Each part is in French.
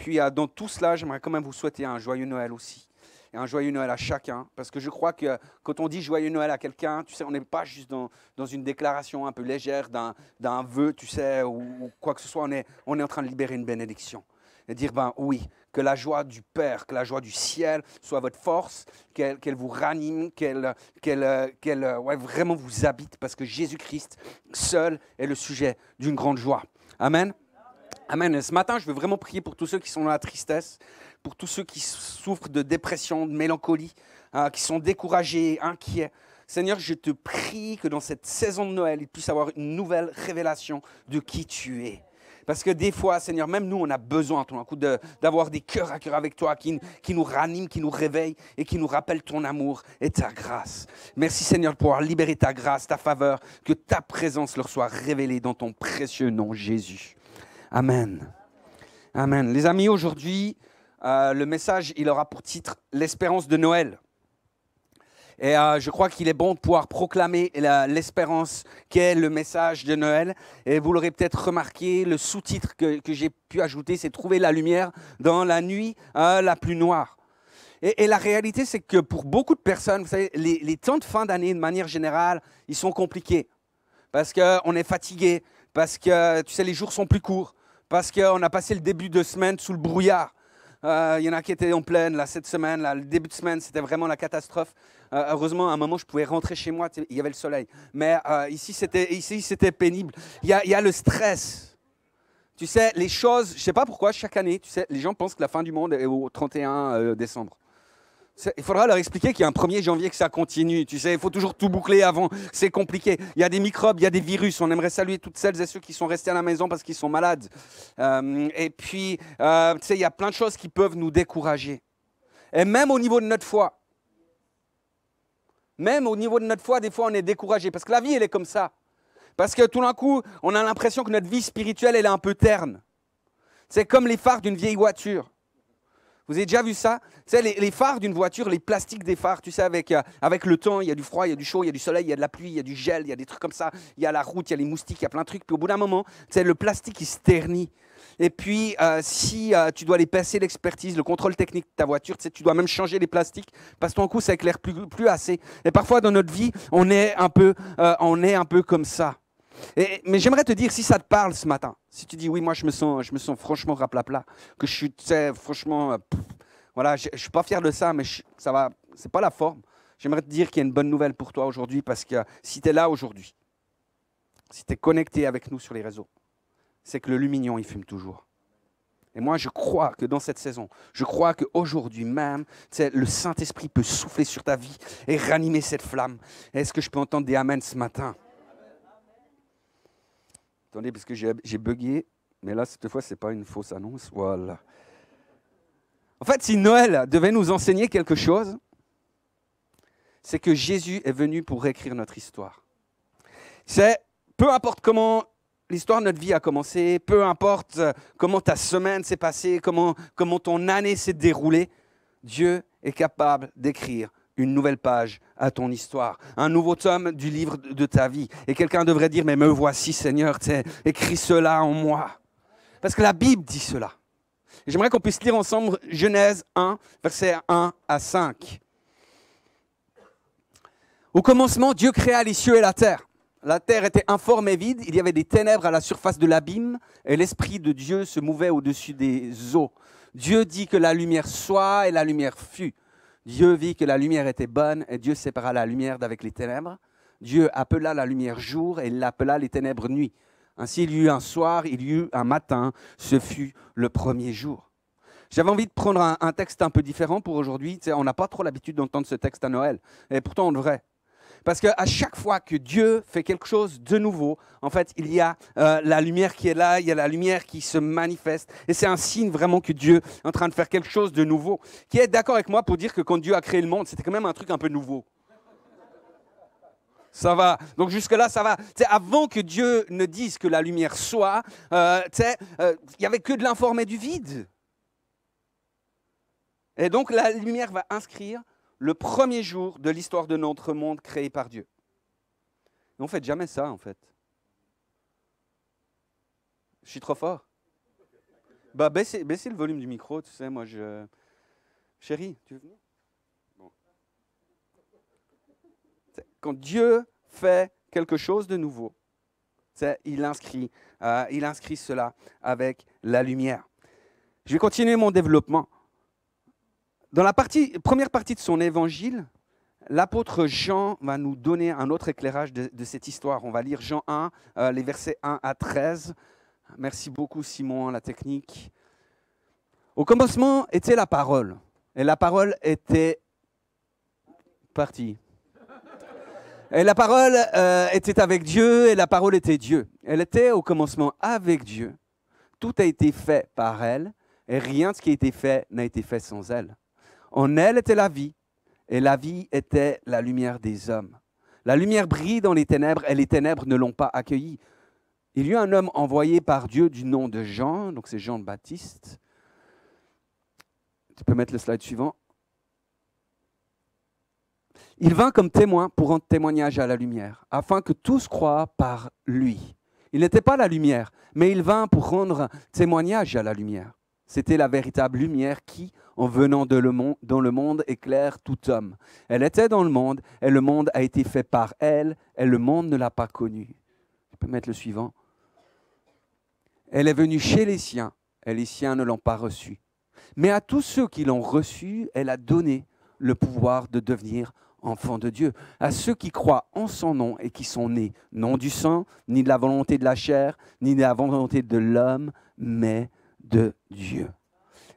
puis, dans tout cela, j'aimerais quand même vous souhaiter un joyeux Noël aussi. Et un joyeux Noël à chacun. Parce que je crois que quand on dit joyeux Noël à quelqu'un, tu sais, on n'est pas juste dans une déclaration un peu légère d'un vœu, tu sais, ou quoi que ce soit. On est en train de libérer une bénédiction. Et dire, ben oui, que la joie du Père, que la joie du ciel soit votre force, qu'elle vous ranime, qu'elle ouais, vraiment vous habite, parce que Jésus-Christ seul est le sujet d'une grande joie. Amen. Amen. Et ce matin, je veux vraiment prier pour tous ceux qui sont dans la tristesse, pour tous ceux qui souffrent de dépression, de mélancolie, qui sont découragés, inquiets. Seigneur, je te prie que dans cette saison de Noël, il puisse y avoir une nouvelle révélation de qui tu es. Parce que des fois, Seigneur, même nous, on a besoin tout d'un coup d'avoir des cœurs à cœur avec toi qui nous raniment, qui nous réveillent et qui nous rappellent ton amour et ta grâce. Merci, Seigneur, de pouvoir libérer ta grâce, ta faveur, que ta présence leur soit révélée dans ton précieux nom, Jésus. Amen. Amen. Les amis, aujourd'hui, le message, il aura pour titre « L'espérance de Noël ». Et je crois qu'il est bon de pouvoir proclamer l'espérance qu'est le message de Noël. Et vous l'aurez peut-être remarqué, le sous-titre que j'ai pu ajouter, c'est « Trouver la lumière dans la nuit la plus noire ». Et la réalité, c'est que pour beaucoup de personnes, vous savez, les temps de fin d'année, de manière générale, ils sont compliqués. Parce qu'on est fatigué, parce que tu sais, les jours sont plus courts, parce qu'on a passé le début de semaine sous le brouillard. Il y en a qui étaient en pleine là, cette semaine. Là, le début de semaine, c'était vraiment la catastrophe. Heureusement, à un moment, je pouvais rentrer chez moi. Il y avait le soleil. Mais ici, c'était pénible. Il y a le stress. Tu sais, les choses, je ne sais pas pourquoi, chaque année, tu sais, les gens pensent que la fin du monde est au 31 décembre. Il faudra leur expliquer qu'il y a un 1er janvier que ça continue. Tu sais, il faut toujours tout boucler avant. C'est compliqué. Il y a des microbes, il y a des virus. On aimerait saluer toutes celles et ceux qui sont restés à la maison parce qu'ils sont malades. Et puis, tu sais, il y a plein de choses qui peuvent nous décourager. Et même au niveau de notre foi. Même au niveau de notre foi, des fois, on est découragé. Parce que la vie, elle est comme ça. Parce que tout d'un coup, on a l'impression que notre vie spirituelle, elle est un peu terne. C'est comme les phares d'une vieille voiture. Vous avez déjà vu ça? Tu sais, les phares d'une voiture, les plastiques des phares, tu sais, avec le temps, il y a du froid, il y a du chaud, il y a du soleil, il y a de la pluie, il y a du gel, il y a des trucs comme ça, il y a la route, il y a les moustiques, il y a plein de trucs. Puis au bout d'un moment, tu sais, le plastique, il se ternit. Et puis, si tu dois aller passer l'expertise, le contrôle technique de ta voiture, tu sais, tu dois même changer les plastiques parce que tout d'un coup, ça éclaire plus assez. Et parfois, dans notre vie, on est un peu comme ça. Mais j'aimerais te dire, si ça te parle ce matin, si tu dis, oui, moi, je me sens franchement raplapla, que je suis, tu sais, franchement, voilà, je ne suis pas fier de ça, mais ça va, c'est pas la forme. J'aimerais te dire qu'il y a une bonne nouvelle pour toi aujourd'hui, parce que si tu es là aujourd'hui, si tu es connecté avec nous sur les réseaux, c'est que le lumignon, il fume toujours. Et moi, je crois que dans cette saison, je crois qu'aujourd'hui même, le Saint-Esprit peut souffler sur ta vie et ranimer cette flamme. Est-ce que je peux entendre des amens ce matin? Attendez, parce que j'ai bugué, mais là, cette fois, ce n'est pas une fausse annonce. Voilà. En fait, si Noël devait nous enseigner quelque chose, c'est que Jésus est venu pour réécrire notre histoire. C'est, peu importe comment l'histoire de notre vie a commencé, peu importe comment ta semaine s'est passée, comment ton année s'est déroulée, Dieu est capable d'écrire une nouvelle page à ton histoire, un nouveau tome du livre de ta vie. Et quelqu'un devrait dire, mais me voici Seigneur, écris cela en moi. Parce que la Bible dit cela. Et j'aimerais qu'on puisse lire ensemble Genèse 1, versets 1 à 5. Au commencement, Dieu créa les cieux et la terre. La terre était informe et vide, il y avait des ténèbres à la surface de l'abîme, et l'Esprit de Dieu se mouvait au-dessus des eaux. Dieu dit que la lumière soit, et la lumière fut. Dieu vit que la lumière était bonne, et Dieu sépara la lumière d'avec les ténèbres. Dieu appela la lumière jour, et il l'appela les ténèbres nuit. Ainsi, il y eut un soir, il y eut un matin, ce fut le premier jour. J'avais envie de prendre un texte un peu différent pour aujourd'hui. Tu sais, on n'a pas trop l'habitude d'entendre ce texte à Noël, et pourtant on devrait. Parce qu'à chaque fois que Dieu fait quelque chose de nouveau, en fait, il y a la lumière qui est là, il y a la lumière qui se manifeste. Et c'est un signe vraiment que Dieu est en train de faire quelque chose de nouveau. Qui est d'accord avec moi pour dire que quand Dieu a créé le monde, c'était quand même un truc un peu nouveau. Ça va. Donc jusque-là, ça va. T'sais, avant que Dieu ne dise que la lumière soit, il n'y avait que de l'informe et du vide. Et donc la lumière va inscrire le premier jour de l'histoire de notre monde créé par Dieu. Et on ne fait jamais ça, en fait. Je suis trop fort. Bah, baissez le volume du micro, tu sais, moi je... Chérie, tu veux venir? Bon. Quand Dieu fait quelque chose de nouveau, il inscrit cela avec la lumière. Je vais continuer mon développement. Dans la première partie de son évangile, l'apôtre Jean va nous donner un autre éclairage de cette histoire. On va lire Jean 1, les versets 1 à 13. Merci beaucoup Simon, la technique. Au commencement était la parole, et la parole était partie. Et la parole était avec Dieu, et la parole était Dieu. Elle était au commencement avec Dieu. Tout a été fait par elle, et rien de ce qui a été fait n'a été fait sans elle. En elle était la vie, et la vie était la lumière des hommes. La lumière brille dans les ténèbres, et les ténèbres ne l'ont pas accueillie. Il y eut un homme envoyé par Dieu du nom de Jean, donc c'est Jean le Baptiste. Tu peux mettre le slide suivant. Il vint comme témoin pour rendre témoignage à la lumière, afin que tous croient par lui. Il n'était pas la lumière, mais il vint pour rendre témoignage à la lumière. C'était la véritable lumière qui, en venant dans le monde, éclaire tout homme. Elle était dans le monde, et le monde a été fait par elle, et le monde ne l'a pas connue. Tu peux mettre le suivant. Elle est venue chez les siens, et les siens ne l'ont pas reçue. Mais à tous ceux qui l'ont reçue, elle a donné le pouvoir de devenir enfants de Dieu, à ceux qui croient en son nom et qui sont nés, non du sang, ni de la volonté de la chair, ni de la volonté de l'homme, mais de Dieu.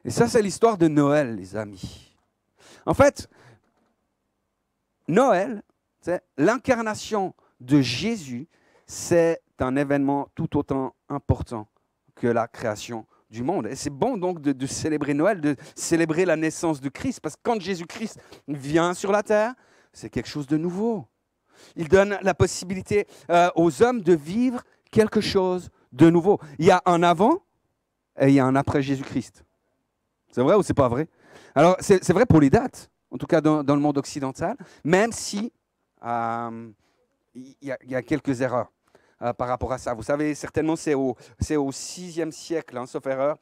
Et ça, c'est l'histoire de Noël, les amis. En fait, Noël, c'est l'incarnation de Jésus, c'est un événement tout autant important que la création du monde. Et c'est bon donc de célébrer Noël, de célébrer la naissance de Christ, parce que quand Jésus-Christ vient sur la terre, c'est quelque chose de nouveau. Il donne la possibilité aux hommes de vivre quelque chose de nouveau. Il y a un avant et il y a un après Jésus-Christ. C'est vrai ou c'est pas vrai? Alors, c'est vrai pour les dates, en tout cas dans le monde occidental, même si il y a quelques erreurs par rapport à ça. Vous savez, certainement, c'est au VIe siècle, hein, sauf erreur.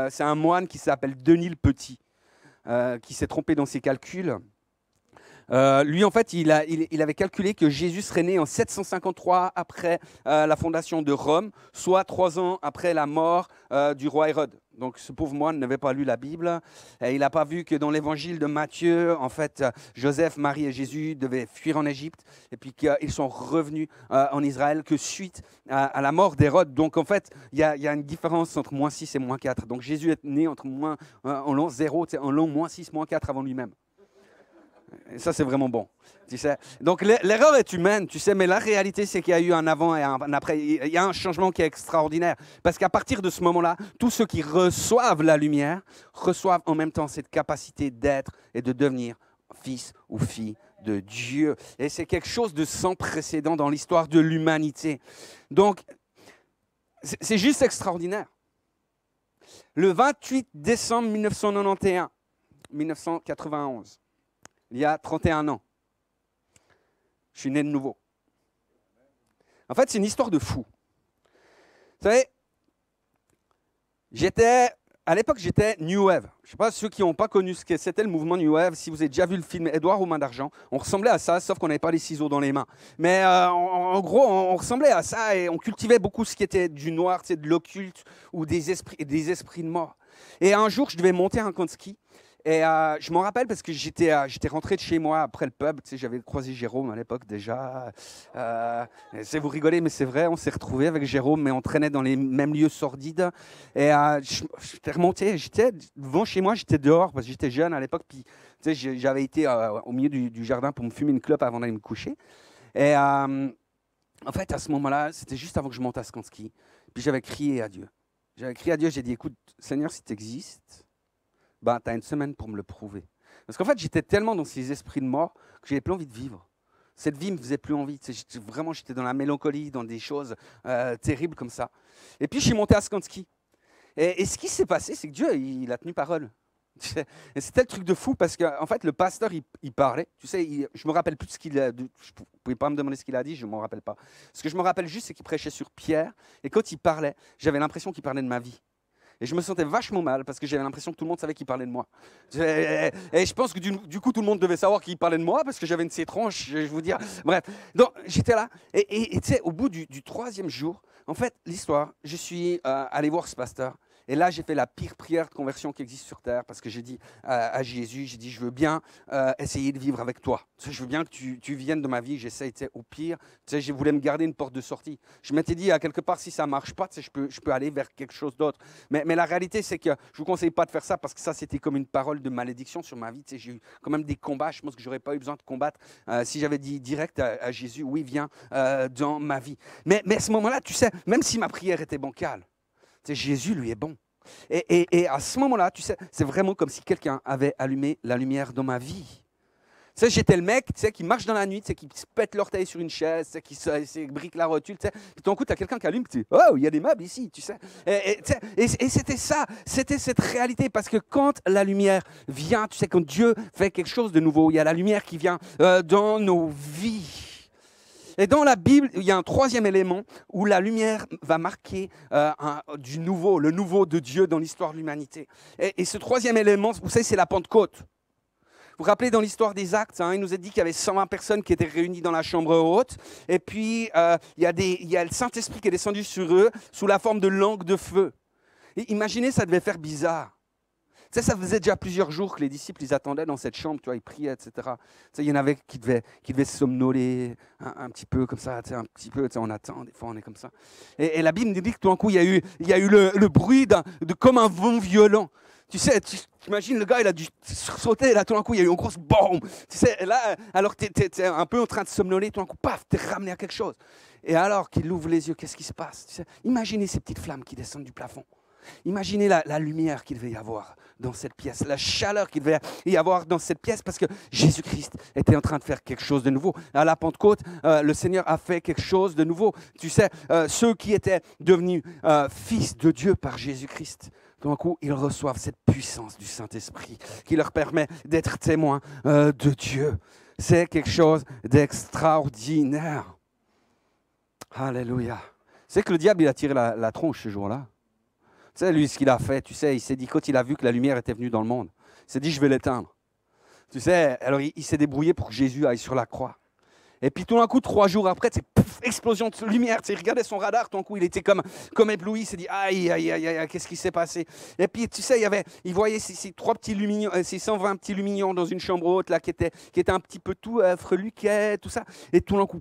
C'est un moine qui s'appelle Denis le Petit, qui s'est trompé dans ses calculs. Lui, en fait, il avait calculé que Jésus serait né en 753 après la fondation de Rome, soit 3 ans après la mort du roi Hérode. Donc, ce pauvre moine n'avait pas lu la Bible. Et il n'a pas vu que dans l'évangile de Matthieu, en fait, Joseph, Marie et Jésus devaient fuir en Égypte et puis qu'ils sont revenus en Israël que suite à la mort d'Hérode. Donc, en fait, il y a une différence entre -6 et -4. Donc, Jésus est né en l'an 0, en l'an -6, -4 avant lui-même. Et ça, c'est vraiment bon. Tu sais. Donc, l'erreur est humaine, tu sais, mais la réalité, c'est qu'il y a eu un avant et un après. Il y a un changement qui est extraordinaire. Parce qu'à partir de ce moment-là, tous ceux qui reçoivent la lumière reçoivent en même temps cette capacité d'être et de devenir fils ou fille de Dieu. Et c'est quelque chose de sans précédent dans l'histoire de l'humanité. Donc, c'est juste extraordinaire. Le 28 décembre 1991, il y a 31 ans, je suis né de nouveau. En fait, c'est une histoire de fou. Vous savez, à l'époque, j'étais New Wave. Je ne sais pas ceux qui n'ont pas connu ce que c'était le mouvement New Wave. Si vous avez déjà vu le film Édouard aux mains d'argent, on ressemblait à ça, sauf qu'on n'avait pas les ciseaux dans les mains. Mais en gros, on ressemblait à ça et on cultivait beaucoup ce qui était du noir, de l'occulte ou des esprits de mort. Et un jour, je devais monter un camp de ski. Et je m'en rappelle parce que j'étais rentré de chez moi après le pub. Tu sais, j'avais croisé Jérôme à l'époque déjà. Vous rigolez, mais c'est vrai, on s'est retrouvés avec Jérôme, mais on traînait dans les mêmes lieux sordides. Et j'étais remonté, j'étais devant chez moi, j'étais dehors parce que j'étais jeune à l'époque. Puis tu sais, j'avais été au milieu du jardin pour me fumer une clope avant d'aller me coucher. Et en fait, à ce moment-là, c'était juste avant que je monte à ce camp de ski. Puis j'avais crié à Dieu. J'ai dit, écoute, Seigneur, si tu existes, ben, tu as une semaine pour me le prouver. Parce qu'en fait, j'étais tellement dans ces esprits de mort que j'avais plus envie de vivre. Cette vie ne me faisait plus envie. J'étais dans la mélancolie, dans des choses terribles comme ça. Et puis, je suis monté à ce camp de ski. Et ce qui s'est passé, c'est que Dieu, il a tenu parole. Et c'était le truc de fou parce qu'en fait, le pasteur, il parlait. Tu sais, je me rappelle plus de ce qu'il a dit. Vous ne pouvez pas me demander ce qu'il a dit, je ne m'en rappelle pas. Ce que je me rappelle juste, c'est qu'il prêchait sur Pierre. Et quand il parlait, j'avais l'impression qu'il parlait de ma vie. Et je me sentais vachement mal parce que j'avais l'impression que tout le monde savait qu'il parlait de moi. Et je pense que du coup, tout le monde devait savoir qu'il parlait de moi parce que j'avais une tronche, je vais vous dire. Bref, donc j'étais là. Et tu sais, au bout du troisième jour, en fait, l'histoire, je suis allé voir ce pasteur. Et là, j'ai fait la pire prière de conversion qui existe sur terre parce que j'ai dit à Jésus, j'ai dit, je veux bien essayer de vivre avec toi. Tu sais, je veux bien que tu viennes dans ma vie. J'essaie, tu sais, au pire, tu sais, je voulais me garder une porte de sortie. Je m'étais dit, à quelque part, si ça ne marche pas, tu sais, je peux aller vers quelque chose d'autre. Mais la réalité, c'est que je ne vous conseille pas de faire ça parce que ça, c'était comme une parole de malédiction sur ma vie. Tu sais, j'ai eu quand même des combats. Je pense que je n'aurais pas eu besoin de combattre si j'avais dit direct à Jésus, oui, viens dans ma vie. Mais à ce moment-là, tu sais, même si ma prière était bancale, tu sais, Jésus, lui, est bon. Et à ce moment-là, tu sais, c'est vraiment comme si quelqu'un avait allumé la lumière dans ma vie. Tu sais, j'étais le mec, tu sais, qui marche dans la nuit, tu sais, qui se pète l'orteil sur une chaise, tu sais, qui se brique la rotule, tu sais. Puis tout d'un coup, tu as quelqu'un qui allume, tu dis, oh, il y a des meubles ici, tu sais. Et c'était ça, c'était cette réalité, parce que quand la lumière vient, tu sais, quand Dieu fait quelque chose de nouveau, il y a la lumière qui vient dans nos vies. Et dans la Bible, il y a un troisième élément où la lumière va marquer le nouveau de Dieu dans l'histoire de l'humanité. Et ce troisième élément, vous savez, c'est la Pentecôte. Vous vous rappelez dans l'histoire des Actes, il nous a dit qu'il y avait 120 personnes qui étaient réunies dans la chambre haute. Et puis, il y a le Saint-Esprit qui est descendu sur eux sous la forme de langue de feu. Et imaginez, ça devait faire bizarre. Tu sais, ça faisait déjà plusieurs jours que les disciples, ils attendaient dans cette chambre, tu vois, ils priaient, etc. Tu sais, il y en avait qui devaient somnoler un petit peu comme ça, tu sais, un petit peu, tu sais, on attend, des fois on est comme ça. Et la Bible nous dit que tout d'un coup, il y a eu le bruit de comme un vent violent. Tu sais, tu imagines le gars, il a dû sauter, là, tout d'un coup, il y a eu une grosse bombe. Tu sais, là, alors tu es un peu en train de somnoler, tout d'un coup, paf, tu es ramené à quelque chose. Et alors qu'il ouvre les yeux, qu'est-ce qui se passe? Tu sais, imaginez ces petites flammes qui descendent du plafond. Imaginez la lumière qu'il devait y avoir dans cette pièce, la chaleur qu'il devait y avoir dans cette pièce, parce que Jésus-Christ était en train de faire quelque chose de nouveau. À la Pentecôte, le Seigneur a fait quelque chose de nouveau. Tu sais, ceux qui étaient devenus fils de Dieu par Jésus-Christ, tout d'un coup, ils reçoivent cette puissance du Saint-Esprit qui leur permet d'être témoins de Dieu. C'est quelque chose d'extraordinaire. Alléluia. C'est que le diable, il a tiré la tronche ce jour-là. Tu sais, lui, ce qu'il a fait, tu sais, il s'est dit, quand il a vu que la lumière était venue dans le monde, il s'est dit, je vais l'éteindre. Tu sais, alors il s'est débrouillé pour que Jésus aille sur la croix. Et puis tout d'un coup, 3 jours après, c'est explosion de lumière. Tu sais, il regardait son radar, tout d'un coup, il était comme ébloui. Il s'est dit, aïe, aïe, aïe, aïe, qu'est-ce qui s'est passé? Et puis, tu sais, il voyait ces 120 petits lumignons dans une chambre haute, là, qui étaient un petit peu tout freluquets, tout ça. Et tout d'un coup,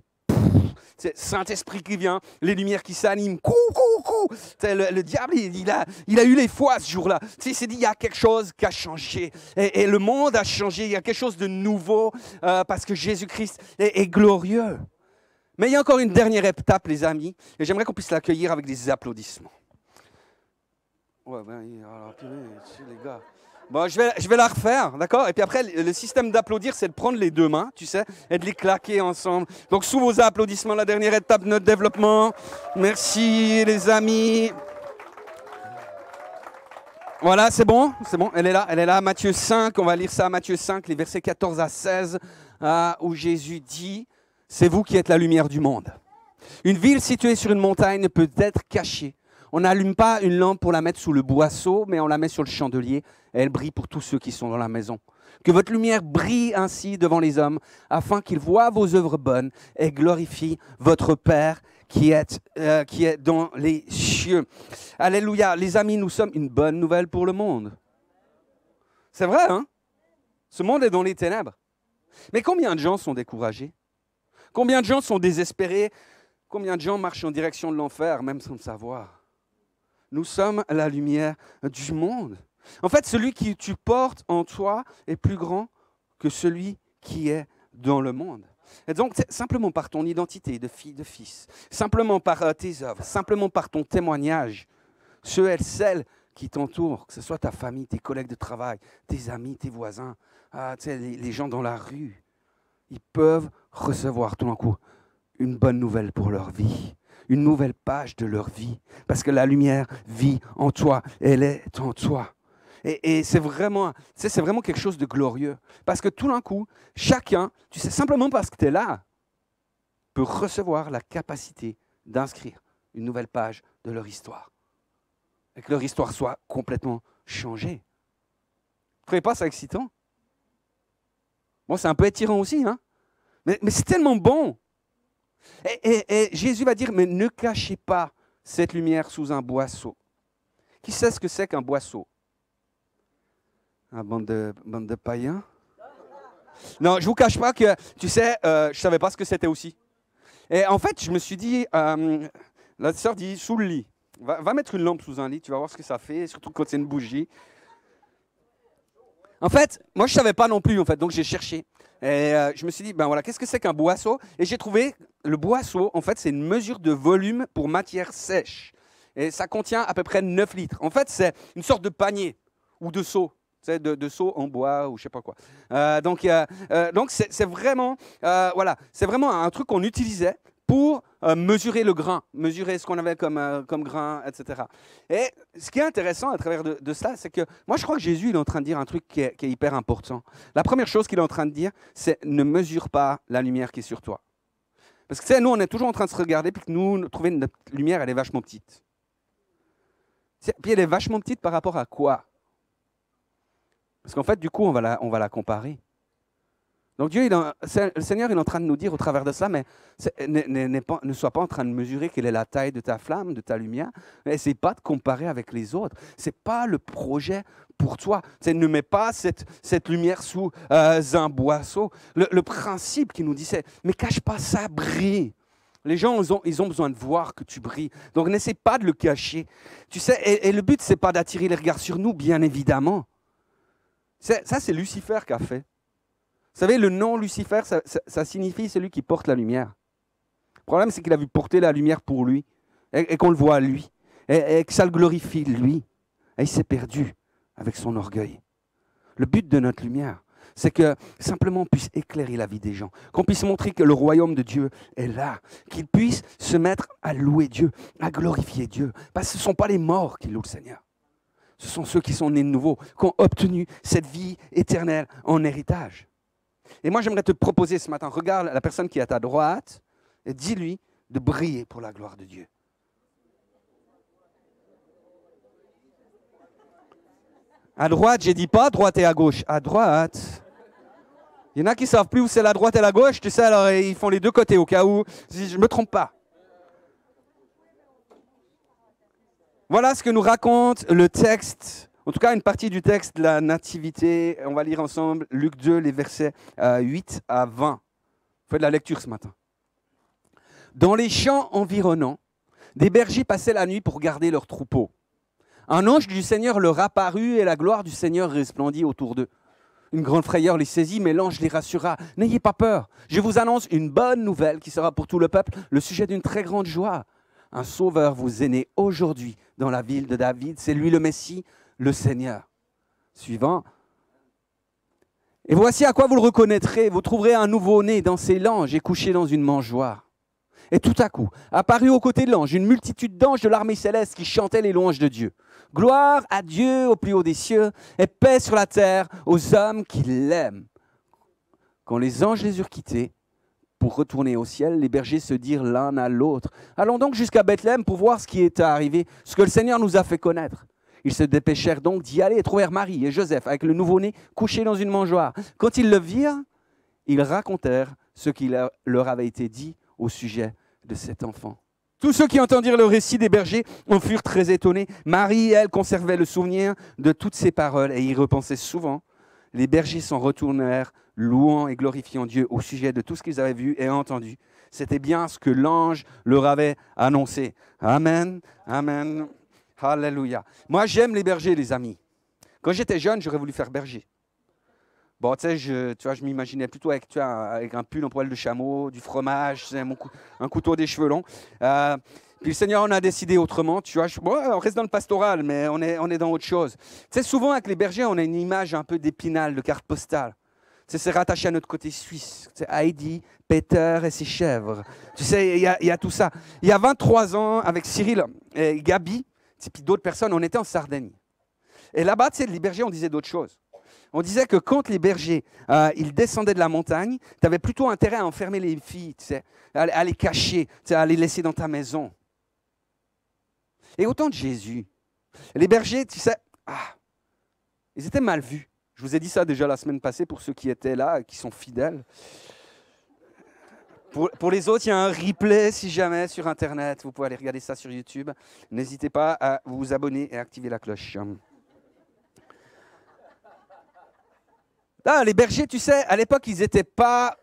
c'est Saint-Esprit qui vient, les lumières qui s'animent, le diable, il a eu les foi ce jour-là. Il s'est dit, il y a quelque chose qui a changé. Et le monde a changé, il y a quelque chose de nouveau parce que Jésus-Christ est glorieux. Mais il y a encore une dernière étape, les amis, et j'aimerais qu'on puisse l'accueillir avec des applaudissements. Ouais, ben, alors, les gars... Bon, je vais la refaire, d'accord? Et puis après, le système d'applaudir, c'est de prendre les deux mains, tu sais, et de les claquer ensemble. Donc, sous vos applaudissements, la dernière étape de notre développement. Merci, les amis. Voilà, c'est bon, elle est là, Matthieu 5, on va lire ça à Matthieu 5, les versets 14 à 16, où Jésus dit, « C'est vous qui êtes la lumière du monde. Une ville située sur une montagne ne peut être cachée. On n'allume pas une lampe pour la mettre sous le boisseau, mais on la met sur le chandelier et elle brille pour tous ceux qui sont dans la maison. Que votre lumière brille ainsi devant les hommes, afin qu'ils voient vos œuvres bonnes et glorifient votre Père qui est dans les cieux. » Alléluia. Les amis, nous sommes une bonne nouvelle pour le monde. C'est vrai, hein? Ce monde est dans les ténèbres. Mais combien de gens sont découragés? Combien de gens sont désespérés? Combien de gens marchent en direction de l'enfer, même sans le savoir? Nous sommes la lumière du monde. En fait, celui que tu portes en toi est plus grand que celui qui est dans le monde. Et donc, simplement par ton identité de fille, de fils, simplement par tes œuvres, simplement par ton témoignage, ceux et celles qui t'entourent, que ce soit ta famille, tes collègues de travail, tes amis, tes voisins, les gens dans la rue, ils peuvent recevoir tout d'un coup une bonne nouvelle pour leur vie. Une nouvelle page de leur vie, parce que la lumière vit en toi, elle est en toi. Et c'est vraiment quelque chose de glorieux, parce que tout d'un coup, chacun, tu sais, simplement parce que tu es là, peut recevoir la capacité d'inscrire une nouvelle page de leur histoire. et que leur histoire soit complètement changée. Vous ne trouvez pas ça excitant? Bon, c'est un peu étirant aussi, hein? Mais c'est tellement bon. Et Jésus va dire, mais ne cachez pas cette lumière sous un boisseau. Qui sait ce que c'est qu'un boisseau? Un bande de païens? Non, je ne vous cache pas que, tu sais, je ne savais pas ce que c'était aussi. Et en fait, je me suis dit, la sœur dit, sous le lit. Va mettre une lampe sous un lit, tu vas voir ce que ça fait, surtout quand c'est une bougie. En fait, moi, je ne savais pas non plus, en fait, donc j'ai cherché. Et je me suis dit, ben voilà, qu'est-ce que c'est qu'un boisseau? Et j'ai trouvé, le boisseau, en fait, c'est une mesure de volume pour matière sèche. Et ça contient à peu près 9 litres. En fait, c'est une sorte de panier ou de seau. Tu sais, de seau en bois ou je sais pas quoi. Donc c'est vraiment, voilà, c'est vraiment un truc qu'on utilisait pour mesurer le grain, mesurer ce qu'on avait comme grain, etc. Et ce qui est intéressant à travers de ça, c'est que moi je crois que Jésus il est en train de dire un truc qui est hyper important. La première chose qu'il est en train de dire, c'est ne mesure pas la lumière qui est sur toi. Parce que tu sais, nous on est toujours en train de se regarder, puis que nous trouver notre lumière, elle est vachement petite. Puis elle est vachement petite par rapport à quoi? Parce qu'en fait, du coup, on va la comparer. Donc Dieu, le Seigneur, il est en train de nous dire au travers de ça, mais ne sois pas en train de mesurer quelle est la taille de ta flamme, de ta lumière. N'essaie pas de comparer avec les autres. Ce n'est pas le projet pour toi. Ne mets pas cette lumière sous un boisseau. Le principe qui nous dit, c'est, mais cache pas ça, brille. Les gens, ils ont besoin de voir que tu brilles. Donc n'essaie pas de le cacher. Tu sais, et le but, ce n'est pas d'attirer les regards sur nous, bien évidemment. Ça, c'est Lucifer qui a fait. Vous savez, le nom Lucifer, ça signifie celui qui porte la lumière. Le problème, c'est qu'il a vu porter la lumière pour lui, et qu'on le voit à lui, et que ça le glorifie lui. Et il s'est perdu avec son orgueil. Le but de notre lumière, c'est que simplement on puisse éclairer la vie des gens, qu'on puisse montrer que le royaume de Dieu est là, qu'ils puissent se mettre à louer Dieu, à glorifier Dieu. Parce que ce ne sont pas les morts qui louent le Seigneur. Ce sont ceux qui sont nés de nouveau, qui ont obtenu cette vie éternelle en héritage. Et moi, j'aimerais te proposer ce matin, regarde la personne qui est à ta droite et dis-lui de briller pour la gloire de Dieu. À droite, j'ai dit pas à droite et à gauche, à droite. Il y en a qui ne savent plus où c'est la droite et la gauche, tu sais, alors ils font les deux côtés au cas où, si je ne me trompe pas. Voilà ce que nous raconte le texte, en tout cas une partie du texte de la Nativité. On va lire ensemble Luc 2, les versets 8 à 20. Faites de la lecture ce matin. Dans les champs environnants, des bergers passaient la nuit pour garder leurs troupeaux. Un ange du Seigneur leur apparut et la gloire du Seigneur resplendit autour d'eux. Une grande frayeur les saisit, mais l'ange les rassura. « N'ayez pas peur, je vous annonce une bonne nouvelle qui sera pour tout le peuple le sujet d'une très grande joie. Un sauveur vous est né aujourd'hui dans la ville de David. C'est lui le Messie, le Seigneur. » Suivant. « Et voici à quoi vous le reconnaîtrez. Vous trouverez un nouveau-né dans ses langes et couché dans une mangeoire. » Et tout à coup, apparut aux côtés de l'ange une multitude d'anges de l'armée céleste qui chantaient les louanges de Dieu. « Gloire à Dieu au plus haut des cieux et paix sur la terre aux hommes qui l'aiment. » Quand les anges les eurent quittés, pour retourner au ciel, les bergers se dirent l'un à l'autre. « Allons donc jusqu'à Bethléem pour voir ce qui est arrivé, ce que le Seigneur nous a fait connaître. » Ils se dépêchèrent donc d'y aller et trouvèrent Marie et Joseph avec le nouveau-né couché dans une mangeoire. Quand ils le virent, ils racontèrent ce qui leur avait été dit au sujet de cet enfant. Tous ceux qui entendirent le récit des bergers en furent très étonnés. Marie, elle, conservait le souvenir de toutes ces paroles et y repensait souvent. Les bergers s'en retournèrent, louant et glorifiant Dieu au sujet de tout ce qu'ils avaient vu et entendu. C'était bien ce que l'ange leur avait annoncé. Amen, amen, alléluia. Moi, j'aime les bergers, les amis. Quand j'étais jeune, j'aurais voulu faire berger. Bon, tu sais, je m'imaginais plutôt avec un pull en poil de chameau, du fromage, un couteau des cheveux longs. Puis le Seigneur en a décidé autrement. Tu vois, on reste dans le pastoral, mais on est dans autre chose. Tu sais, souvent avec les bergers, on a une image un peu d'épinal, de carte postale. Tu sais, c'est rattaché à notre côté suisse. Tu sais, Heidi, Peter et ses chèvres. Tu sais, il y a tout ça. Il y a 23 ans, avec Cyril et Gabi, et puis d'autres personnes, on était en Sardaigne. Et là-bas, tu sais, les bergers, on disait d'autres choses. On disait que quand les bergers ils descendaient de la montagne, tu avais plutôt intérêt à enfermer les filles, tu sais, à les cacher, tu sais, à les laisser dans ta maison. Et au temps de Jésus, Et les bergers, tu sais, ils étaient mal vus. Je vous ai dit ça déjà la semaine passée pour ceux qui étaient là, qui sont fidèles. Pour les autres, il y a un replay si jamais sur Internet. Vous pouvez aller regarder ça sur YouTube. N'hésitez pas à vous abonner et activer la cloche. Les bergers, tu sais, à l'époque, ils n'étaient pas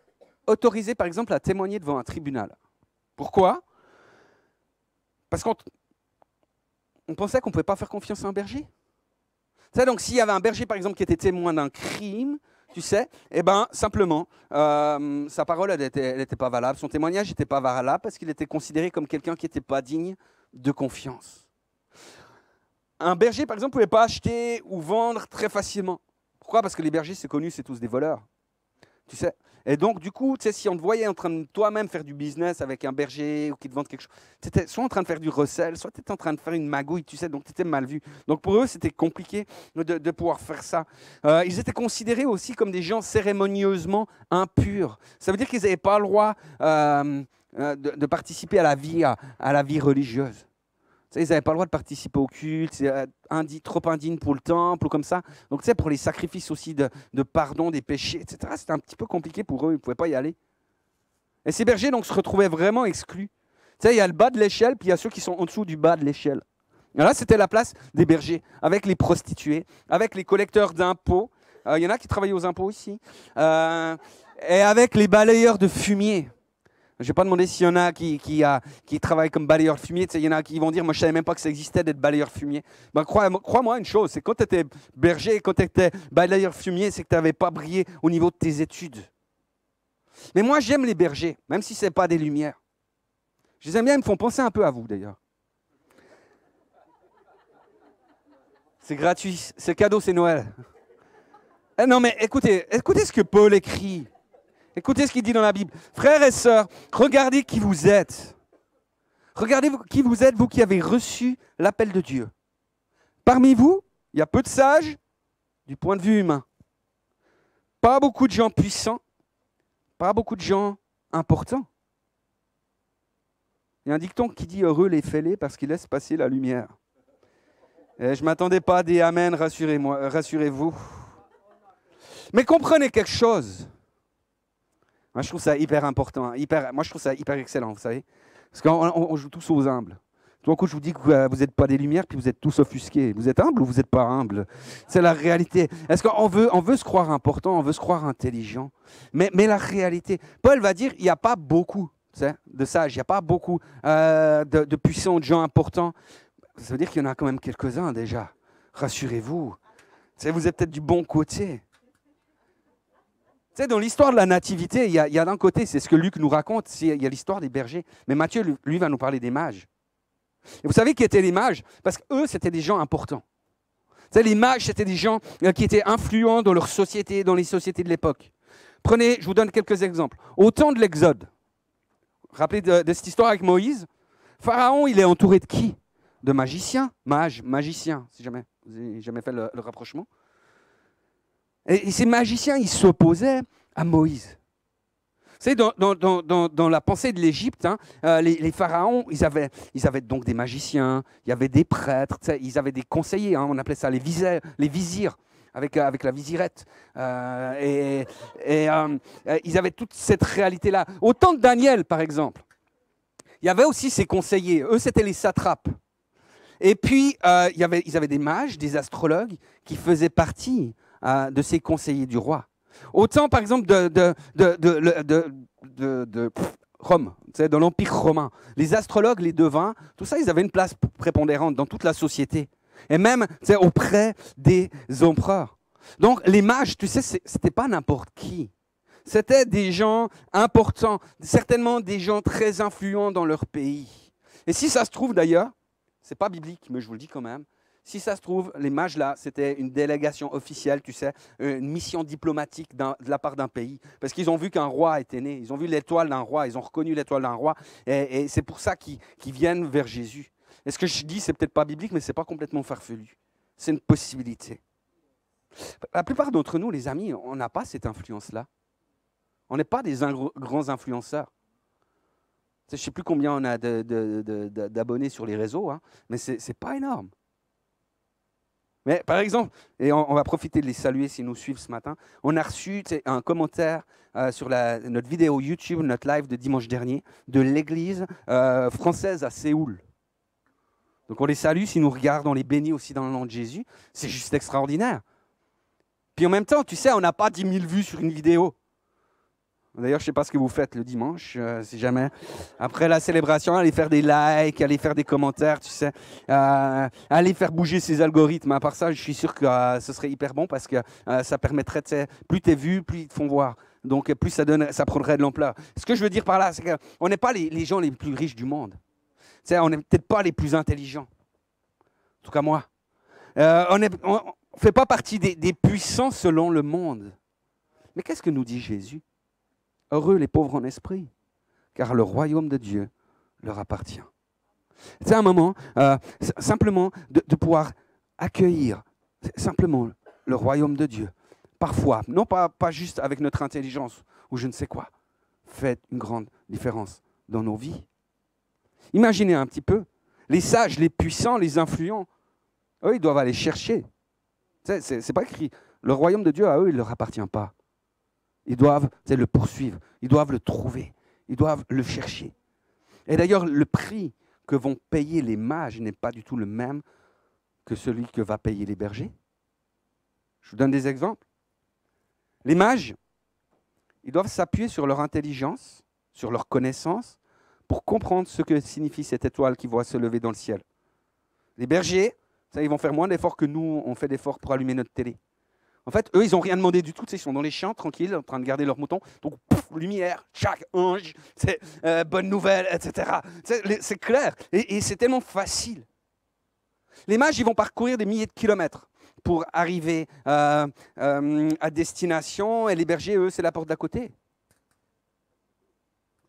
autorisés, par exemple, à témoigner devant un tribunal. Pourquoi? Parce qu'on pensait qu'on ne pouvait pas faire confiance à un berger. Tu sais, donc s'il y avait un berger, par exemple, qui était témoin d'un crime, tu sais, eh ben, simplement, sa parole, elle n'était pas valable. Son témoignage n'était pas valable parce qu'il était considéré comme quelqu'un qui n'était pas digne de confiance. Un berger, par exemple, ne pouvait pas acheter ou vendre très facilement. Pourquoi? Parce que les bergers, c'est connu, c'est tous des voleurs. Tu sais. Et donc, du coup, tu sais, si on te voyait en train de toi-même faire du business avec un berger ou qui te vende quelque chose, tu étais soit en train de faire du recel, soit tu étais en train de faire une magouille, tu sais, donc tu étais mal vu. Donc pour eux, c'était compliqué de pouvoir faire ça. Ils étaient considérés aussi comme des gens cérémonieusement impurs. Ça veut dire qu'ils n'avaient pas le droit de participer à la vie religieuse. Tu sais, ils n'avaient pas le droit de participer au culte, c'est trop indigne pour le temple ou comme ça. Donc, tu sais, pour les sacrifices aussi de pardon des péchés, etc., c'était un petit peu compliqué pour eux, ils ne pouvaient pas y aller. Et ces bergers donc, se retrouvaient vraiment exclus. Tu sais, il y a le bas de l'échelle, puis il y a ceux qui sont en dessous du bas de l'échelle. Et là, c'était la place des bergers, avec les prostituées, avec les collecteurs d'impôts. Il y en a qui travaillaient aux impôts ici. Et avec les balayeurs de fumier. Je ne vais pas demander s'il y en a qui travaillent comme balayeur de fumier. Il y en a qui vont dire, moi je ne savais même pas que ça existait d'être balayeur fumier. Ben, crois-moi une chose, c'est quand tu étais berger, quand tu étais balayeur fumier, c'est que tu n'avais pas brillé au niveau de tes études. Mais moi j'aime les bergers, même si ce n'est pas des lumières. Je les aime bien, ils me font penser un peu à vous d'ailleurs. C'est gratuit, c'est cadeau, c'est Noël. Non mais écoutez ce que Paul écrit. Écoutez ce qu'il dit dans la Bible. Frères et sœurs, regardez qui vous êtes. Regardez qui vous êtes, vous qui avez reçu l'appel de Dieu. Parmi vous, il y a peu de sages du point de vue humain. Pas beaucoup de gens puissants, pas beaucoup de gens importants. Il y a un dicton qui dit « Heureux les fêlés parce qu'ils laissent passer la lumière ». Et je ne m'attendais pas à des amen, rassurez-vous. Mais comprenez quelque chose. Moi, je trouve ça hyper important, moi je trouve ça hyper excellent, vous savez. Parce qu'on joue tous aux humbles. Tout d'un coup, je vous dis que vous n'êtes pas des lumières, puis vous êtes tous offusqués. Vous êtes humble ou vous n'êtes pas humble? C'est la réalité. Est-ce qu'on veut se croire important, on veut se croire intelligent? Mais la réalité, Paul va dire, il n'y a pas beaucoup de sages, il n'y a pas beaucoup de puissants, de gens importants. Ça veut dire qu'il y en a quand même quelques-uns déjà. Rassurez-vous. Vous êtes peut-être du bon côté. Tu sais, dans l'histoire de la nativité, il y a d'un côté, c'est ce que Luc nous raconte, il y a l'histoire des bergers. Mais Matthieu, lui, va nous parler des mages. Et vous savez qui étaient les mages? Parce qu'eux, c'était des gens importants. Tu sais, les mages, c'était des gens qui étaient influents dans leur société, dans les sociétés de l'époque. Prenez, je vous donne quelques exemples. Au temps de l'Exode, rappelez de cette histoire avec Moïse, Pharaon, il est entouré de qui? De magiciens, magiciens, si jamais vous n'avez jamais fait le rapprochement. Et ces magiciens, ils s'opposaient à Moïse. Vous savez, dans la pensée de l'Égypte, les pharaons, ils avaient donc des magiciens, il y avait des prêtres, ils avaient des conseillers, on appelait ça les vizirs, avec la vizirette. Ils avaient toute cette réalité-là. Au temps de Daniel, par exemple, il y avait aussi ces conseillers. Eux, c'était les satrapes. Et puis, ils avaient des mages, des astrologues qui faisaient partie de ces conseillers du roi. Autant, par exemple, de Rome, dans l'Empire romain, les astrologues, les devins, tout ça, ils avaient une place prépondérante dans toute la société. Et même auprès des empereurs. Donc, les mages, tu sais, c'était pas n'importe qui. C'était des gens importants, certainement des gens très influents dans leur pays. Et si ça se trouve d'ailleurs, c'est pas biblique, mais je vous le dis quand même, si ça se trouve, les mages là, c'était une délégation officielle, tu sais, une mission diplomatique de la part d'un pays, parce qu'ils ont vu qu'un roi était né, ils ont vu l'étoile d'un roi, ils ont reconnu l'étoile d'un roi, et c'est pour ça qu'ils viennent vers Jésus. Et ce que je dis, c'est peut-être pas biblique, mais c'est pas complètement farfelu. C'est une possibilité. La plupart d'entre nous, les amis, on n'a pas cette influence-là. On n'est pas des grands influenceurs. Je ne sais plus combien on a d'abonnés sur les réseaux, mais ce n'est pas énorme. Mais par exemple, et on va profiter de les saluer s'ils nous suivent ce matin, on a reçu un commentaire sur notre vidéo YouTube, notre live de dimanche dernier, de l'église française à Séoul. Donc on les salue, s'ils nous regardent, on les bénit aussi dans le nom de Jésus. C'est juste extraordinaire. Puis en même temps, tu sais, on n'a pas 10 000 vues sur une vidéo. D'ailleurs, je ne sais pas ce que vous faites le dimanche, si jamais. Après la célébration, allez faire des likes, allez faire des commentaires, tu sais. Allez faire bouger ces algorithmes. À part ça, je suis sûr que ce serait hyper bon parce que ça permettrait, tu sais, plus tu es vu, plus ils te font voir. Donc, plus ça prendrait de l'ampleur. Ce que je veux dire par là, c'est qu'on n'est pas les gens les plus riches du monde. Tu sais, on n'est peut-être pas les plus intelligents. En tout cas, moi. On ne fait pas partie des puissants selon le monde. Mais qu'est-ce que nous dit Jésus ? Heureux les pauvres en esprit, car le royaume de Dieu leur appartient. C'est un moment simplement de pouvoir accueillir simplement le royaume de Dieu. Parfois, non pas juste avec notre intelligence ou je ne sais quoi, fait une grande différence dans nos vies. Imaginez un petit peu, les sages, les puissants, les influents, eux, ils doivent aller chercher. C'est pas écrit. Le royaume de Dieu, à eux, il ne leur appartient pas. Ils doivent le poursuivre, ils doivent le trouver, ils doivent le chercher. Et d'ailleurs, le prix que vont payer les mages n'est pas du tout le même que celui que va payer les bergers. Je vous donne des exemples. Les mages, ils doivent s'appuyer sur leur intelligence, sur leur connaissance, pour comprendre ce que signifie cette étoile qui va se lever dans le ciel. Les bergers, ils vont faire moins d'efforts que nous, on fait d'efforts pour allumer notre télé. En fait, eux, ils n'ont rien demandé du tout. Ils sont dans les champs, tranquilles, en train de garder leurs moutons. Donc, pouf, lumière, chaque ange, bonne nouvelle, etc. C'est clair. Et c'est tellement facile. Les mages, ils vont parcourir des milliers de kilomètres pour arriver à destination. Et les bergers, eux, c'est la porte d'à côté.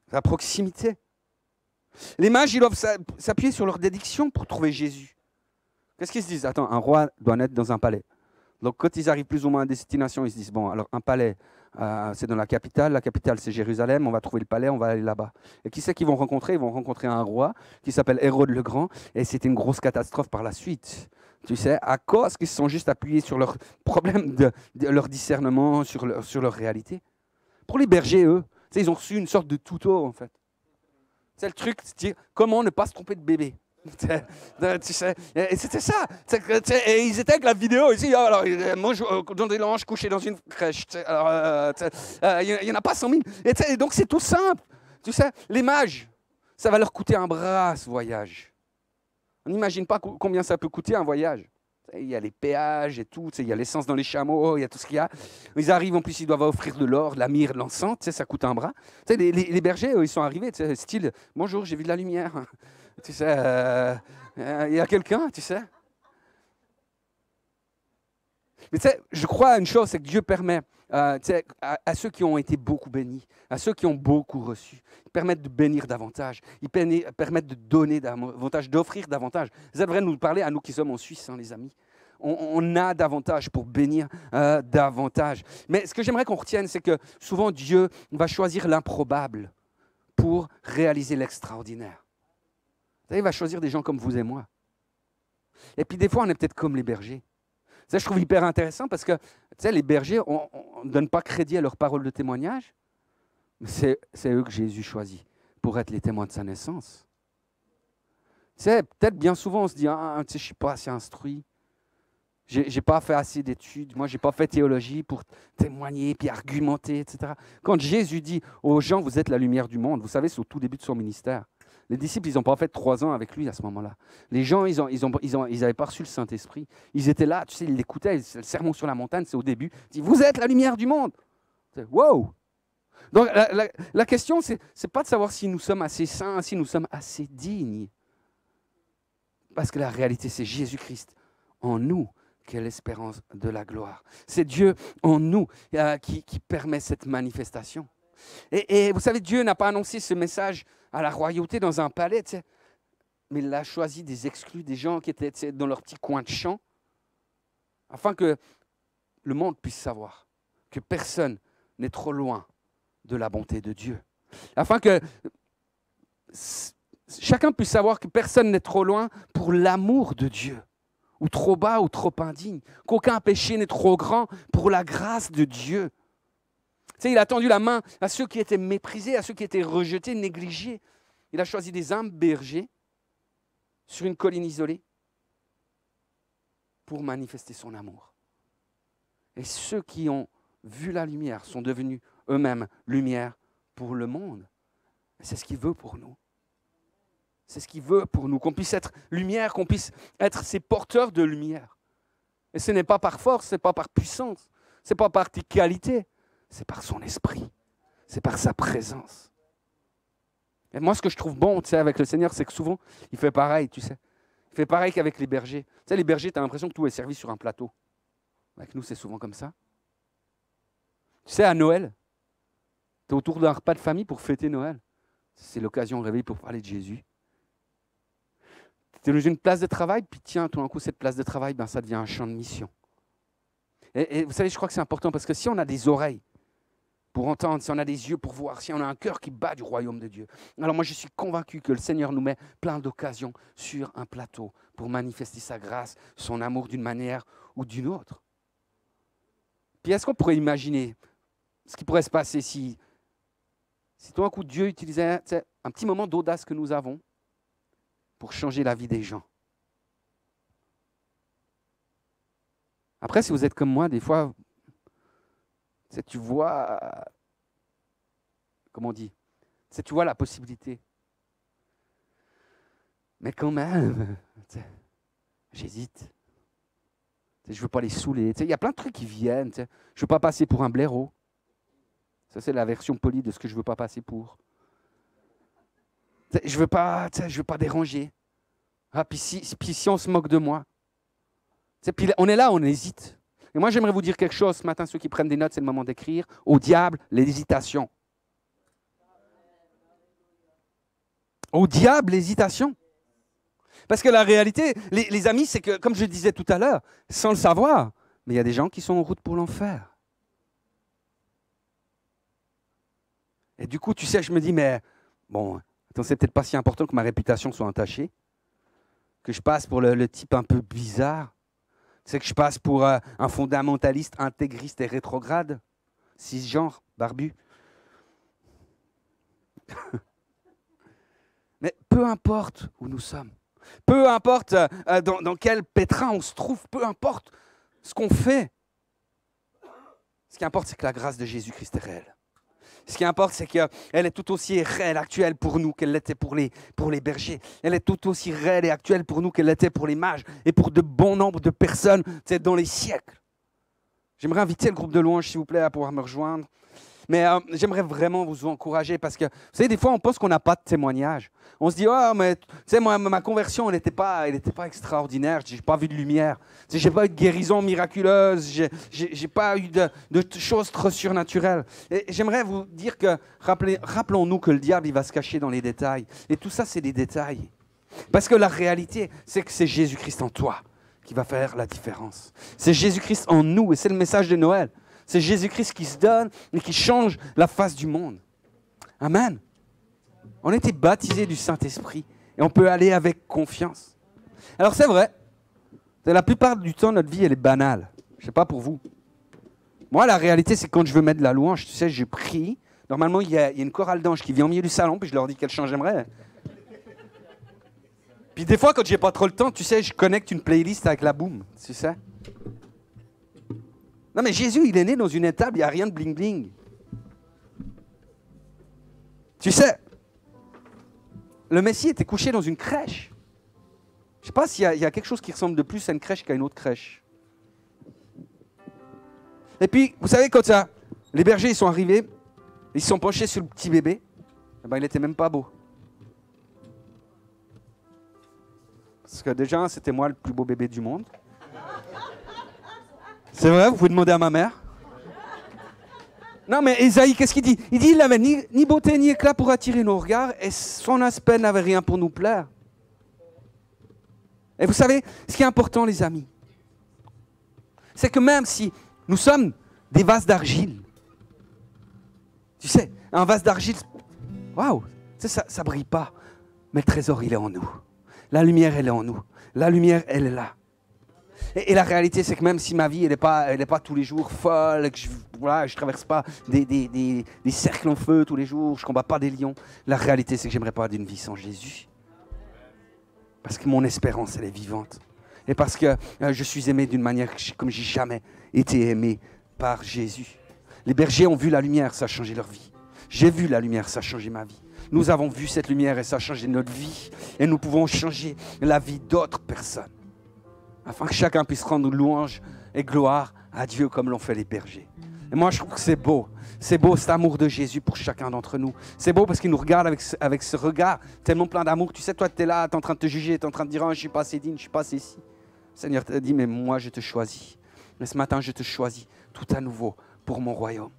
C'est à proximité. Les mages, ils doivent s'appuyer sur leur déduction pour trouver Jésus. Qu'est-ce qu'ils se disent ? Attends, un roi doit naître dans un palais. Donc, quand ils arrivent plus ou moins à destination, ils se disent, bon, alors un palais, c'est dans la capitale c'est Jérusalem, on va trouver le palais, on va aller là-bas. Et qui c'est qu'ils vont rencontrer ? Ils vont rencontrer un roi qui s'appelle Hérode le Grand, et c'était une grosse catastrophe par la suite. Tu sais, à cause qu'ils se sont juste appuyés sur leur problème de leur discernement, sur leur réalité. Pour les bergers, eux, ils ont reçu une sorte de tuto, en fait. C'est le truc, c'est comment ne pas se tromper de bébé. Tu sais, et c'était ça. Et ils étaient avec la vidéo ici. Alors, moi, dans des langes couché dans une crèche. Il n'y en a pas 100 000. Et donc, c'est tout simple. Tu sais, les mages, ça va leur coûter un bras, ce voyage. On n'imagine pas combien ça peut coûter un voyage. Il y a les péages et tout, il y a l'essence dans les chameaux, il y a tout ce qu'il y a. Ils arrivent, en plus, ils doivent offrir de l'or, de la myrrhe, de l'encens, ça coûte un bras. Les bergers, ils sont arrivés, style, bonjour, j'ai vu de la lumière. Tu sais, il y a quelqu'un, tu sais. Mais tu sais, je crois à une chose, c'est que Dieu permet à ceux qui ont été beaucoup bénis, à ceux qui ont beaucoup reçu, ils permettent de bénir davantage, ils permettent de donner davantage, d'offrir davantage. Vous devriez nous parler à nous qui sommes en Suisse, hein, les amis. On a davantage pour bénir davantage. Mais ce que j'aimerais qu'on retienne, c'est que souvent Dieu va choisir l'improbable pour réaliser l'extraordinaire. Il va choisir des gens comme vous et moi. Et puis des fois, on est peut-être comme les bergers. Ça, je trouve hyper intéressant parce que les bergers, on ne donne pas crédit à leurs paroles de témoignage, mais c'est eux que Jésus choisit pour être les témoins de sa naissance. Peut-être bien souvent, on se dit, je ne suis pas assez instruit, je n'ai pas fait assez d'études, moi, je n'ai pas fait théologie pour témoigner, puis argumenter, etc. Quand Jésus dit aux gens, vous êtes la lumière du monde, vous savez, c'est au tout début de son ministère. Les disciples, ils n'ont pas fait 3 ans avec lui à ce moment-là. Les gens, ils n'avaient pas reçu le Saint-Esprit. Ils étaient là, tu sais, ils l'écoutaient. Le sermon sur la montagne, c'est au début. Il dit, vous êtes la lumière du monde. Wow! Donc, la question, ce n'est pas de savoir si nous sommes assez saints, si nous sommes assez dignes. Parce que la réalité, c'est Jésus-Christ en nous, qui est l'espérance de la gloire. C'est Dieu en nous qui permet cette manifestation. Et vous savez, Dieu n'a pas annoncé ce message à la royauté dans un palais, mais il a choisi des exclus, des gens qui étaient dans leur petit coin de champ, afin que le monde puisse savoir que personne n'est trop loin de la bonté de Dieu. Afin que chacun puisse savoir que personne n'est trop loin pour l'amour de Dieu ou trop bas ou trop indigne, qu'aucun péché n'est trop grand pour la grâce de Dieu. Tu sais, il a tendu la main à ceux qui étaient méprisés, à ceux qui étaient rejetés, négligés. Il a choisi des humbles bergers sur une colline isolée pour manifester son amour. Et ceux qui ont vu la lumière sont devenus eux-mêmes lumière pour le monde. Et c'est ce qu'il veut pour nous. C'est ce qu'il veut pour nous, qu'on puisse être lumière, qu'on puisse être ces porteurs de lumière. Et ce n'est pas par force, ce n'est pas par puissance, ce n'est pas par tes qualités, c'est par son esprit, c'est par sa présence. Et moi, ce que je trouve bon, tu sais, avec le Seigneur, c'est que souvent, il fait pareil, tu sais. Il fait pareil qu'avec les bergers. Tu sais, les bergers, tu as l'impression que tout est servi sur un plateau. Avec nous, c'est souvent comme ça. Tu sais, à Noël, tu es autour d'un repas de famille pour fêter Noël. C'est l'occasion rêvée pour parler de Jésus. Tu es dans une place de travail, puis tiens, tout d'un coup, cette place de travail, ben, ça devient un champ de mission. Et vous savez, je crois que c'est important parce que si on a des oreilles pour entendre, si on a des yeux pour voir, si on a un cœur qui bat du royaume de Dieu, alors moi, je suis convaincu que le Seigneur nous met plein d'occasions sur un plateau pour manifester sa grâce, son amour d'une manière ou d'une autre. Puis est-ce qu'on pourrait imaginer ce qui pourrait se passer si tout d'un coup Dieu utilisait un petit moment d'audace que nous avons pour changer la vie des gens? Après, si vous êtes comme moi, des fois, tu vois, comment on dit, tu vois la possibilité. Mais quand même, j'hésite. Je ne veux pas les saouler. Il y a plein de trucs qui viennent. Je ne veux pas passer pour un blaireau. Ça, c'est la version polie de ce que je ne veux pas passer pour. Je ne veux pas déranger. Ah, puis si on se moque de moi. Puis on est là, on hésite. Et moi, j'aimerais vous dire quelque chose ce matin. Ceux qui prennent des notes, c'est le moment d'écrire. Au diable, l'hésitation. Au diable, l'hésitation. Parce que la réalité, les amis, c'est que, comme je le disais tout à l'heure, sans le savoir, mais il y a des gens qui sont en route pour l'enfer. Et du coup, tu sais, je me dis, mais bon, attends, c'est peut-être pas si important que ma réputation soit entachée, que je passe pour le type un peu bizarre, c'est que je passe pour un fondamentaliste, intégriste et rétrograde, cisgenre, barbu. Mais peu importe où nous sommes, peu importe dans quel pétrin on se trouve, peu importe ce qu'on fait, ce qui importe, c'est que la grâce de Jésus-Christ est réelle. Ce qui importe, c'est qu'elle est tout aussi réelle, actuelle pour nous qu'elle l'était pour les bergers. Elle est tout aussi réelle et actuelle pour nous qu'elle l'était pour les mages et pour de bon nombre de personnes dans les siècles. J'aimerais inviter le groupe de louanges, s'il vous plaît, à pouvoir me rejoindre. Mais j'aimerais vraiment vous encourager parce que, vous savez, des fois, on pense qu'on n'a pas de témoignage. On se dit, oh, mais tu sais, moi, ma conversion, elle n'était pas extraordinaire. Je n'ai pas vu de lumière. Je n'ai pas eu de guérison miraculeuse. Je n'ai pas eu de choses trop surnaturelles. Et j'aimerais vous dire que, rappelons-nous que le diable, il va se cacher dans les détails. Et tout ça, c'est des détails. Parce que la réalité, c'est que c'est Jésus-Christ en toi qui va faire la différence. C'est Jésus-Christ en nous et c'est le message de Noël. C'est Jésus-Christ qui se donne et qui change la face du monde. Amen. On a été baptisés du Saint-Esprit et on peut aller avec confiance. Alors c'est vrai, la plupart du temps, notre vie, elle est banale. Je ne sais pas pour vous. Moi, la réalité, c'est que quand je veux mettre de la louange, tu sais, je prie. Normalement, il y a une chorale d'anges qui vient au milieu du salon, puis je leur dis quel chant j'aimerais. Puis des fois, quand j'ai pas trop le temps, tu sais, je connecte une playlist avec la boum, tu sais. Non, mais Jésus, il est né dans une étable, il n'y a rien de bling-bling. Tu sais, le Messie était couché dans une crèche. Je ne sais pas s'il y a quelque chose qui ressemble de plus à une crèche qu'à une autre crèche. Et puis, vous savez, quand les bergers ils sont arrivés, ils se sont penchés sur le petit bébé, eh ben, il n'était même pas beau. Parce que déjà, c'était moi le plus beau bébé du monde. C'est vrai, vous pouvez demander à ma mère. Non, mais Ésaïe, qu'est-ce qu'il dit? Il dit qu'il n'avait ni beauté ni éclat pour attirer nos regards et son aspect n'avait rien pour nous plaire. Et vous savez, ce qui est important, les amis, c'est que même si nous sommes des vases d'argile, tu sais, un vase d'argile, waouh, ça ne brille pas, mais le trésor, il est en nous. La lumière, elle est en nous. La lumière, elle est là. Et la réalité, c'est que même si ma vie, elle n'est pas tous les jours folle, et que je ne traverse pas des cercles en feu tous les jours, je ne combats pas des lions, la réalité, c'est que j'aimerais pas d'une vie sans Jésus. Parce que mon espérance, elle est vivante. Et parce que je suis aimé d'une manière comme j'ai jamais été aimé par Jésus. Les bergers ont vu la lumière, ça a changé leur vie. J'ai vu la lumière, ça a changé ma vie. Nous avons vu cette lumière et ça a changé notre vie. Et nous pouvons changer la vie d'autres personnes. Afin que chacun puisse rendre louange et gloire à Dieu comme l'ont fait les bergers. Et moi, je trouve que c'est beau. C'est beau cet amour de Jésus pour chacun d'entre nous. C'est beau parce qu'il nous regarde avec ce regard tellement plein d'amour. Tu sais, toi, tu es là, tu es en train de te juger, tu es en train de dire oh, « je ne suis pas assez digne, je ne suis pas assez ici ». Le Seigneur t'a dit « mais moi, je te choisis. Mais ce matin, je te choisis tout à nouveau pour mon royaume. »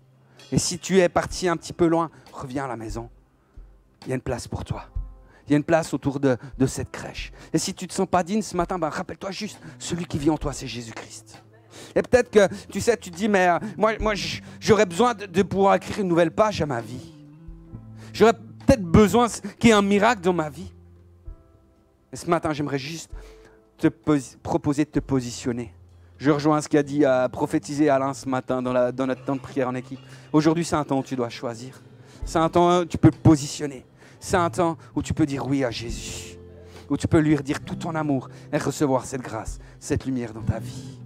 Et si tu es parti un petit peu loin, reviens à la maison. Il y a une place pour toi. Il y a une place autour de cette crèche. Et si tu ne te sens pas digne ce matin, rappelle-toi juste, celui qui vit en toi, c'est Jésus-Christ. Et peut-être que, tu sais, tu te dis, mais moi j'aurais besoin de pouvoir écrire une nouvelle page à ma vie. J'aurais peut-être besoin qu'il y ait un miracle dans ma vie. Et ce matin, j'aimerais juste te proposer de te positionner. Je rejoins ce qu'a dit prophétiser Alain ce matin dans notre temps de prière en équipe. Aujourd'hui, c'est un temps où tu dois choisir. C'est un temps où tu peux te positionner. C'est un temps où tu peux dire oui à Jésus. Où tu peux lui redire tout ton amour et recevoir cette grâce, cette lumière dans ta vie.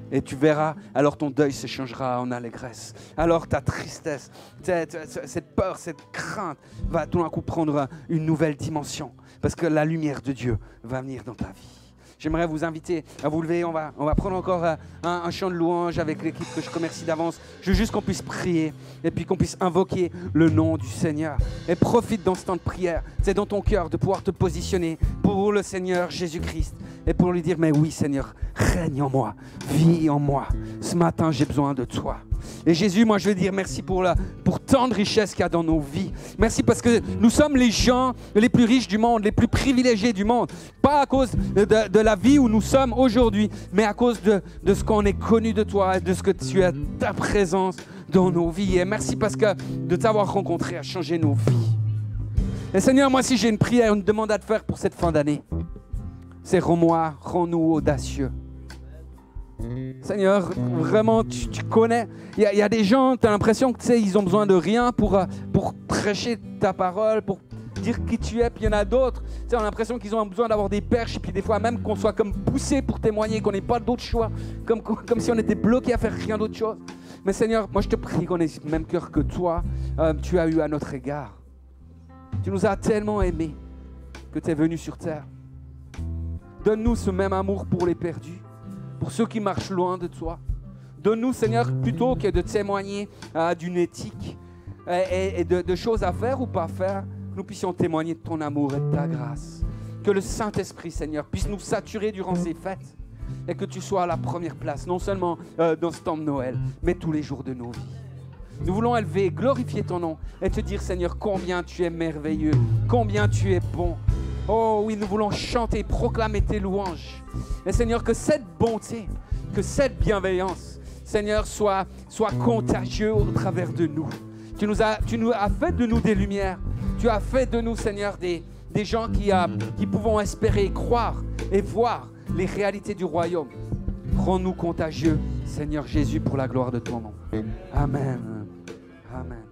Et tu verras, alors ton deuil se changera en allégresse. Alors ta tristesse, cette peur, cette crainte va tout d'un coup prendre une nouvelle dimension. Parce que la lumière de Dieu va venir dans ta vie. J'aimerais vous inviter à vous lever. On va prendre encore un chant de louange avec l'équipe que je remercie d'avance. Je veux juste qu'on puisse prier et puis qu'on puisse invoquer le nom du Seigneur. Et profite dans ce temps de prière. C'est dans ton cœur de pouvoir te positionner pour le Seigneur Jésus-Christ. Et pour lui dire, mais oui Seigneur, règne en moi, vis en moi. Ce matin, j'ai besoin de toi. Et Jésus, moi je veux dire merci pour tant de richesses qu'il y a dans nos vies. Merci parce que nous sommes les gens les plus riches du monde, les plus privilégiés du monde. Pas à cause de la vie où nous sommes aujourd'hui, mais à cause de ce qu'on est connu de toi et de ce que tu as, ta présence dans nos vies. Et merci parce que de t'avoir rencontré a changé nos vies. Et Seigneur, moi si j'ai une prière, une demande à te faire pour cette fin d'année, c'est rends-nous audacieux. Seigneur, vraiment, tu connais. Il y a des gens, tu as l'impression que ils ont besoin de rien pour prêcher ta parole, pour dire qui tu es. Puis il y en a d'autres, on a l'impression qu'ils ont besoin d'avoir des perches. Et puis des fois même qu'on soit comme poussé pour témoigner, qu'on n'ait pas d'autre choix. Comme si on était bloqué à faire rien d'autre chose. Mais Seigneur, moi je te prie qu'on ait le même cœur que toi, tu as eu à notre égard. Tu nous as tellement aimés que tu es venu sur terre. Donne-nous ce même amour pour les perdus, pour ceux qui marchent loin de toi. Donne-nous, Seigneur, plutôt que de témoigner d'une éthique et de choses à faire ou pas faire, nous puissions témoigner de ton amour et de ta grâce. Que le Saint-Esprit, Seigneur, puisse nous saturer durant ces fêtes et que tu sois à la première place, non seulement dans ce temps de Noël, mais tous les jours de nos vies. Nous voulons élever, glorifier ton nom et te dire, Seigneur, combien tu es merveilleux, combien tu es bon. Oh oui, nous voulons chanter, proclamer tes louanges. Et Seigneur, que cette bonté, que cette bienveillance, Seigneur, soit contagieux au travers de nous. Tu nous as fait de nous des lumières. Tu as fait de nous, Seigneur, des gens qui pouvons espérer, croire et voir les réalités du royaume. Rends-nous contagieux, Seigneur Jésus, pour la gloire de ton nom. Amen. Amen.